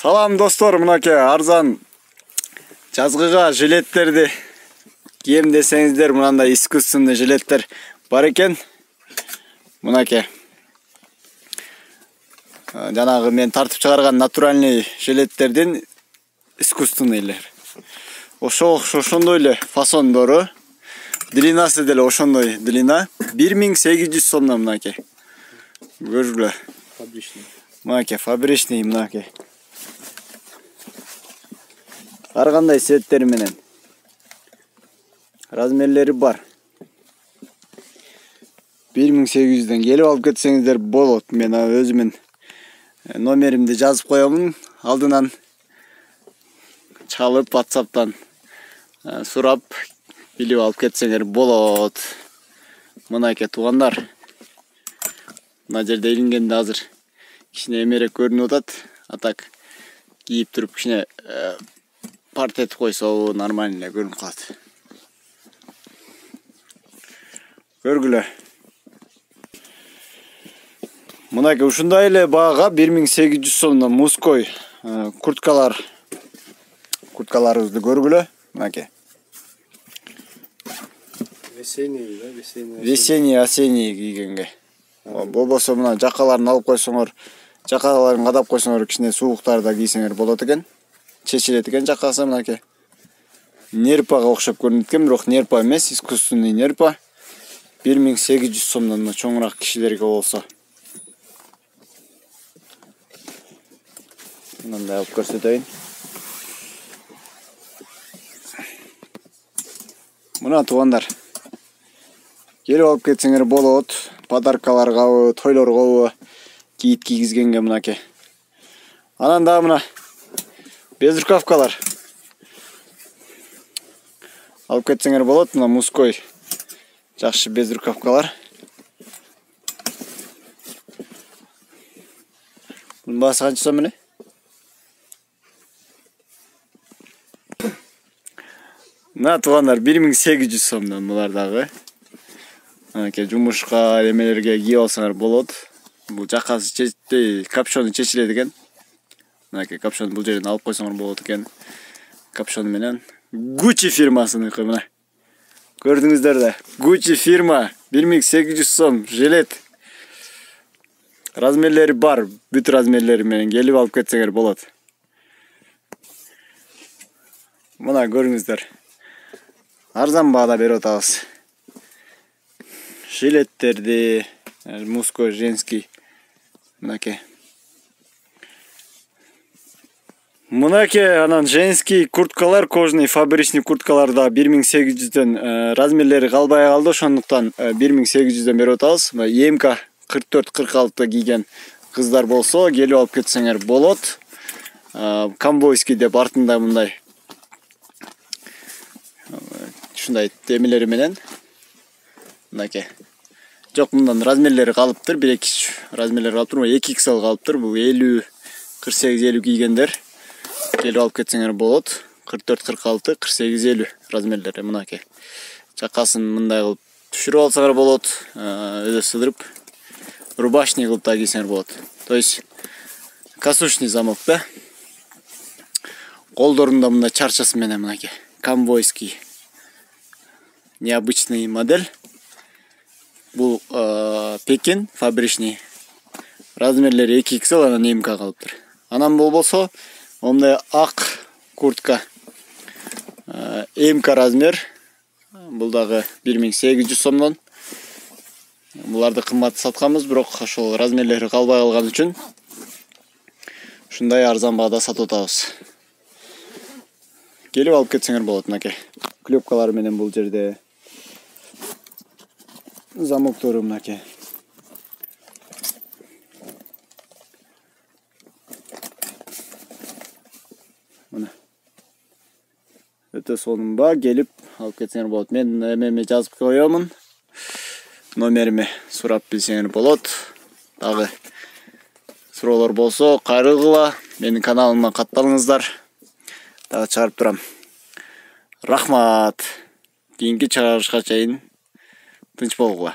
Салам достор, мынакей арзан жазгыга жилеттерди кийем десеңиздер, мынандай искусственный жилеттер бар экен. Мынакей жанагы мен тартып чыгарган натуральный жилеттердин искусственныйлер. Ошондой эле фасондору, длинасы деле ошондой длина. 1800 сомдон мынакей. Көргүлө. Фабричный. Мынакей фабричный мынакей. Ар кандай цветтери менен. Размерлери бар. 1800ден келип алып кетсеңиздер болот. Мен өзүмүн номеримди жазып коемун. Алдынан чалып WhatsApp'тан сурап билип алып кетсеңер болот. Мынакей туугандар. Мына жерде илингенде азыр кичине эмерек көрүнүп атат. А так кийип туруп кичине парт этип койсо нормально эле көрүнүп калат. Көргүлө. Мынакей ушундай эле баага 1800 сомдон мужской курткаларыбызды көргүлө. Мынакей. Весенний, да? Весенний, осенний кийгенге. Болбосо мына жакаларын алып койсоңор, жакаларын кадап койсоңор кичине сууктарда кийсеңер болот экен. Чечилет экен жакасы мынакей. Нерпага окшоп көрүнөт экен, бирок нерпа эмес, искусственный нерпа. 1800 сомдон чоңураак кишилерге болсо. Мындай алып көрсөтөйүн. Мына туугандар. Келип алып кетсеңер болот. Подаркаларгабы, тойлоргобу кийип кийгизгенге мынакей. Анан да мына безрукавкалар. Алып кетсеңер болот, мына мужской жакшы безрукавкалар. Мунун баасы канча сом эле? Мына туугандар 1800 сомдон булар дагы. Мынакей жумушка эмелерге кийип алсаңар болот. Бул жакасы капшону чечилет экен. Мынакей капшон бул жерден алып койсоңор болот экен. Капшон менен Gucci фирмасыныкы мына. Көрдүңүздөр да. Gucci фирма 1800 сом жилет. Размерлери бар, бүт размерлери менен келип алып кетсеңер болот. Мына көрүңүздөр. Арзан баада берип атабыз. Жилеттерди, мужской, женский. Мынакей. Мынакей анан женский курткалар, кожаный фабричный курткаларда 1800дөн размерлери калбай калды, ошондуктан 1800дөн берип атабыз. ЕМК 44-46 кийген кыздар болсо, келип алып кетсеңер болот. Камбойский деп артында мындай ушундай темелери менен. Мынакей. Жок, мындан размерлери калыптыр, 1-2 размерлери калыптыр, 2XL калыптыр. Бул 50, 48, 50 кийгендер келип алып кетсеңер болот. 44, 46, 48, 50 размерлери мынакей. Жакасын мындай кылып түшүрүп алсаңар болот, өзү сыдырып, рубашный кылып да кийсеңер болот. То есть касушный замок да. Колдорунда мындай чарчасы менен мынакей. Камбойский. Необычный модель. Бул Пекин фабричный. Размерлери 2XL, анан МК калыптыр. Анан болбосо мындай ак куртка. МК размер. Бул дагы 1800 сомдон. Буларды кымбат сатканбыз, бирок ошол размерлери калбай калган үчүн ушундай арзан баада сатып атабыз. Келип алып кетсеңер болот мынакей. Клепкалар менен бул жерде. Замоктору мынакей. Мына. Өтө сонунба келип алып кетсеңер болот. Мен эмеме жазып коёмун. Номериме сурап билсеңер болот. Дагы суроолор болсо кайрылгыла. Менин каналыма катталыңыздар. Дагы чыгарып турам. Рахмат. Кийинки чыгарышка чейин тынч болгула.